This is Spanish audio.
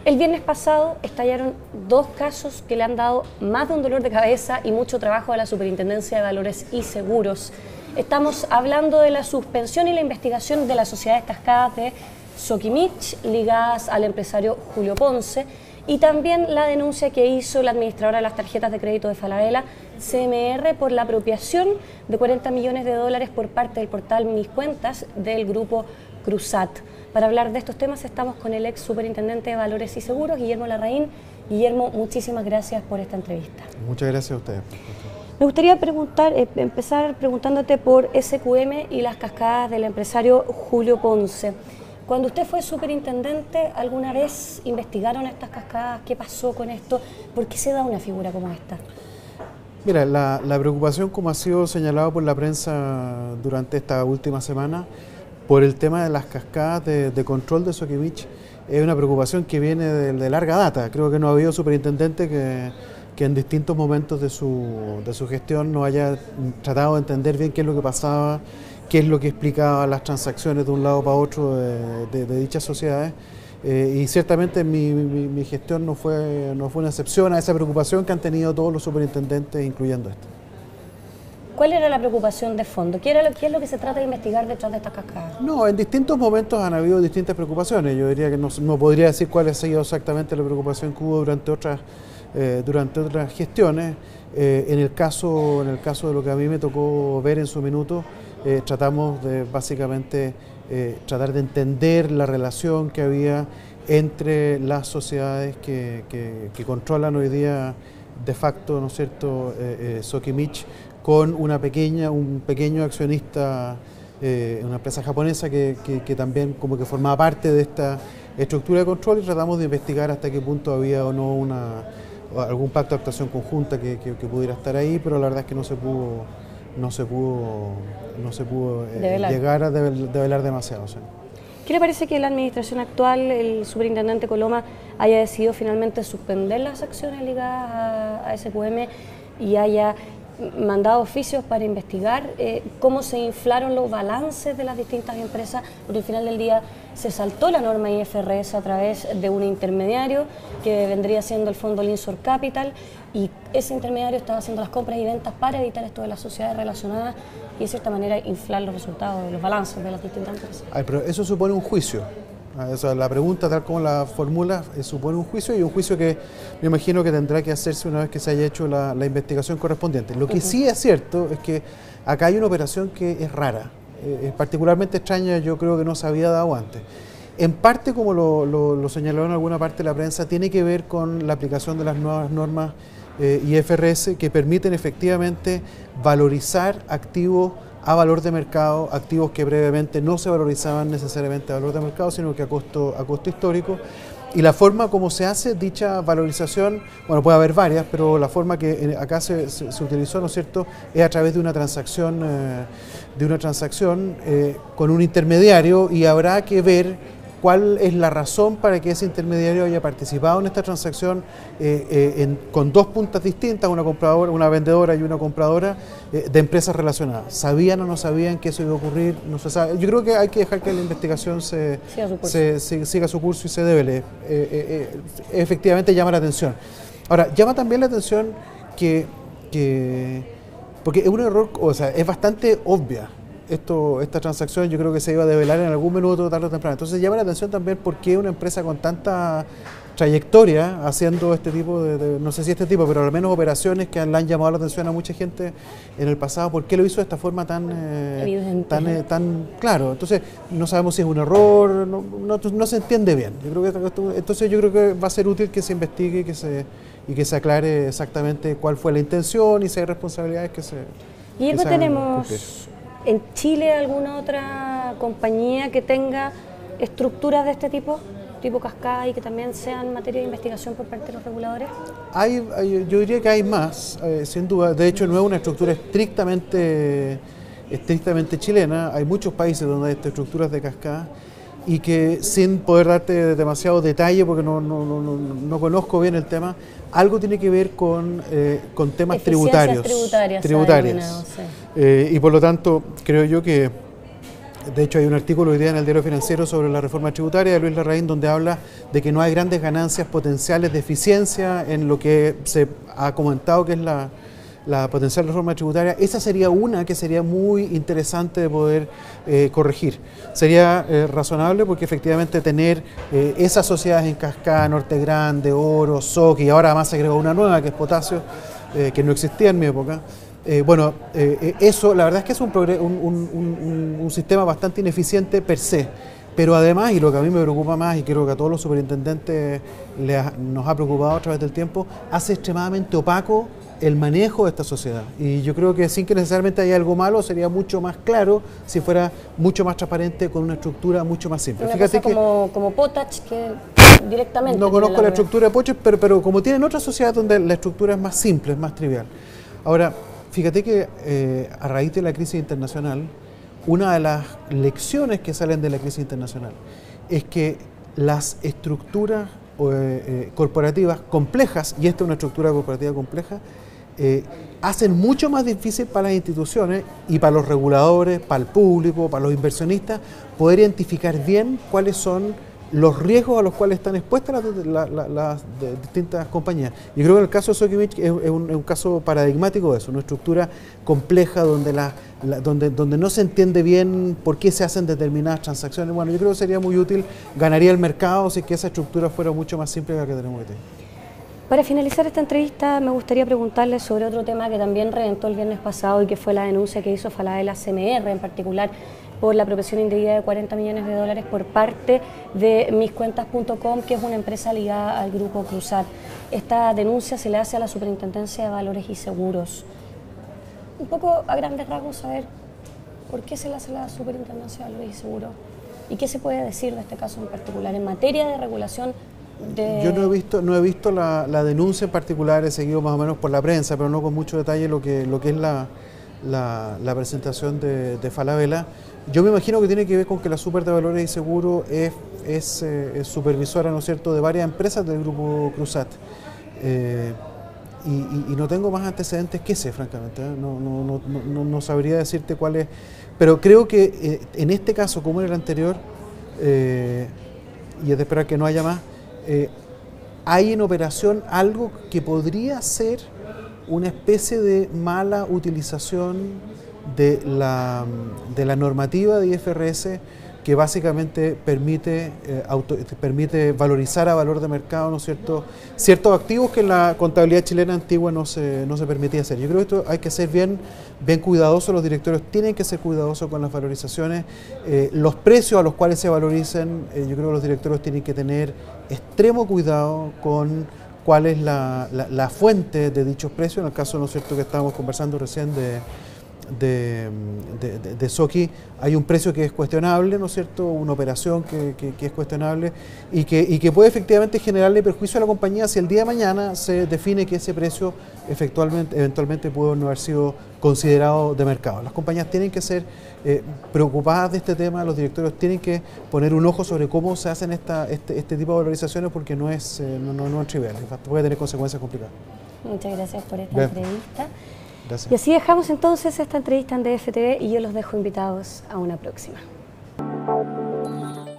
El viernes pasado estallaron dos casos que le han dado más de un dolor de cabeza y mucho trabajo a la Superintendencia de Valores y Seguros. Estamos hablando de la suspensión y la investigación de las sociedades cascadas de Sokimich ligadas al empresario Julio Ponce y también la denuncia que hizo la administradora de las tarjetas de crédito de Falabella, CMR, por la apropiación de 40 millones de dólares por parte del portal Mis Cuentas del grupo Cruzat. Para hablar de estos temas estamos con el ex superintendente de Valores y Seguros, Guillermo Larraín. Guillermo, muchísimas gracias por esta entrevista. Muchas gracias a ustedes. Me gustaría empezar preguntándote por SQM y las cascadas del empresario Julio Ponce. Cuando usted fue superintendente, ¿alguna vez investigaron estas cascadas? ¿Qué pasó con esto? ¿Por qué se da una figura como esta? Mira, la preocupación, como ha sido señalado por la prensa durante esta última semana, por el tema de las cascadas de control de Sokimich, es una preocupación que viene de larga data. Creo que no ha habido superintendente que en distintos momentos de su gestión no haya tratado de entender bien qué es lo que pasaba, qué es lo que explicaba las transacciones de un lado para otro de dichas sociedades. Y ciertamente mi gestión no fue una excepción a esa preocupación que han tenido todos los superintendentes, incluyendo este. ¿Cuál era la preocupación de fondo? ¿Qué es lo que se trata de investigar detrás de estas cascadas? No, en distintos momentos han habido distintas preocupaciones. Yo diría que no podría decir cuál ha sido exactamente la preocupación que hubo durante otras gestiones. En el caso de lo que a mí me tocó ver en su minuto, tratamos de básicamente tratar de entender la relación que había entre las sociedades que controlan hoy día de facto, ¿no es cierto?, Sokimich, con un pequeño accionista, una empresa japonesa que también como que formaba parte de esta estructura de control, y tratamos de investigar hasta qué punto había o no algún pacto de actuación conjunta que pudiera estar ahí, pero la verdad es que no se pudo llegar a develar demasiado. ¿Sí? ¿Qué le parece que la administración actual, el superintendente Coloma, haya decidido finalmente suspender las acciones ligadas a SQM y haya mandado oficios para investigar cómo se inflaron los balances de las distintas empresas? Porque al final del día se saltó la norma IFRS a través de un intermediario que vendría siendo el fondo Linsor Capital, y ese intermediario estaba haciendo las compras y ventas para evitar esto de las sociedades relacionadas y de cierta manera inflar los resultados, los balances de las distintas empresas. Pero eso supone un juicio. La pregunta, tal como la formula, supone un juicio, y un juicio que me imagino que tendrá que hacerse una vez que se haya hecho la investigación correspondiente. Lo que sí es cierto es que acá hay una operación que es rara, es particularmente extraña, yo creo que no se había dado antes. En parte, como lo señaló en alguna parte de la prensa, tiene que ver con la aplicación de las nuevas normas IFRS que permiten efectivamente valorizar activos a valor de mercado, activos que previamente no se valorizaban necesariamente a valor de mercado, sino que a costo histórico. Y la forma como se hace dicha valorización, bueno, puede haber varias, pero la forma que acá se utilizó, ¿no es cierto?, es a través de una transacción, con un intermediario, y habrá que ver cuál es la razón para que ese intermediario haya participado en esta transacción con dos puntas distintas, una vendedora y una compradora de empresas relacionadas. ¿Sabían o no sabían que eso iba a ocurrir? No se sabe. Yo creo que hay que dejar que la investigación siga su curso y se devele. Efectivamente llama la atención. Ahora, llama también la atención porque es un error, o sea, es bastante obvia. Esta transacción yo creo que se iba a develar en algún minuto tarde o temprano. Entonces llama la atención también por qué una empresa con tanta trayectoria haciendo este tipo no sé si este tipo, pero al menos operaciones que le han llamado la atención a mucha gente en el pasado, ¿por qué lo hizo de esta forma tan claro? Entonces no sabemos si es un error, no se entiende bien. Entonces yo creo que va a ser útil que se investigue y que se aclare exactamente cuál fue la intención y si hay responsabilidades que se... Y no tenemos en Chile alguna otra compañía que tenga estructuras de este tipo cascada, y que también sean materia de investigación por parte de los reguladores. Yo diría que hay más, sin duda. De hecho, no es una estructura estrictamente chilena. Hay muchos países donde hay estructuras de cascada, y que sin poder darte demasiado detalle, porque no conozco bien el tema, algo tiene que ver con temas tributarias. Y por lo tanto, creo yo que, de hecho hay un artículo hoy día en el Diario Financiero sobre la reforma tributaria de Luis Larraín, donde habla de que no hay grandes ganancias potenciales de eficiencia en lo que se ha comentado que es la potencial reforma tributaria. Esa sería una que sería muy interesante de poder corregir. Sería razonable porque efectivamente tener esas sociedades en cascada, Norte Grande, Oro, SOC, y ahora además se agregó una nueva que es Potasio, que no existía en mi época. Eso la verdad es que es un sistema bastante ineficiente per se. Pero además, y lo que a mí me preocupa más, y creo que a todos los superintendentes nos ha preocupado a través del tiempo, hace extremadamente opaco el manejo de esta sociedad. Y yo creo que sin que necesariamente haya algo malo, sería mucho más claro si fuera mucho más transparente, con una estructura mucho más simple. Fíjate que como Potash, que directamente... No conozco la estructura de Potash, pero como tienen otras sociedades donde la estructura es más simple, es más trivial. Ahora, fíjate que a raíz de la crisis internacional, una de las lecciones que salen de la crisis internacional es que las estructuras corporativas complejas, y esta es una estructura corporativa compleja, hacen mucho más difícil para las instituciones y para los reguladores, para el público, para los inversionistas, poder identificar bien cuáles son los riesgos a los cuales están expuestas las distintas compañías. Yo creo que el caso de Sokimich es un caso paradigmático de eso, una estructura compleja donde no se entiende bien por qué se hacen determinadas transacciones. Bueno, yo creo que sería muy útil, ganaría el mercado si que esa estructura fuera mucho más simple que la que tenemos hoy. Para finalizar esta entrevista, me gustaría preguntarle sobre otro tema que también reventó el viernes pasado y que fue la denuncia que hizo Falabella CMR, en particular por la apropiación indebida de 40 millones de dólares por parte de miscuentas.com, que es una empresa ligada al grupo Cruzat. Esta denuncia se le hace a la Superintendencia de Valores y Seguros. Un poco a grandes rasgos saber por qué se le hace a la Superintendencia de Valores y Seguros y qué se puede decir de este caso en particular en materia de regulación. Yo no he visto la denuncia en particular, he seguido más o menos por la prensa, pero no con mucho detalle lo que es la presentación de Falabella. Yo me imagino que tiene que ver con que la Super de Valores y Seguros es supervisora, ¿no es cierto?, de varias empresas del grupo Cruzat. Y no tengo más antecedentes que ese, francamente. No sabría decirte cuál es. Pero creo que en este caso, como en el anterior, y es de esperar que no haya más, hay en operación algo que podría ser una especie de mala utilización de la normativa de IFRS, que básicamente permite valorizar a valor de mercado, ¿no es cierto?, ciertos activos que en la contabilidad chilena antigua no se permitía hacer. Yo creo que esto hay que ser bien cuidadosos, los directorios tienen que ser cuidadosos con las valorizaciones, los precios a los cuales se valoricen, yo creo que los directorios tienen que tener extremo cuidado con cuál es la fuente de dichos precios. En el caso, ¿no es cierto?, que estábamos conversando recién de Soki, hay un precio que es cuestionable, ¿no es cierto?, una operación que es cuestionable y que puede efectivamente generarle perjuicio a la compañía si el día de mañana se define que ese precio eventualmente puede no haber sido considerado de mercado. Las compañías tienen que ser preocupadas de este tema, los directorios tienen que poner un ojo sobre cómo se hacen este tipo de valorizaciones, porque no es trivial, puede tener consecuencias complicadas. Muchas gracias por esta entrevista. Gracias. Y así dejamos entonces esta entrevista en DFTV y yo los dejo invitados a una próxima.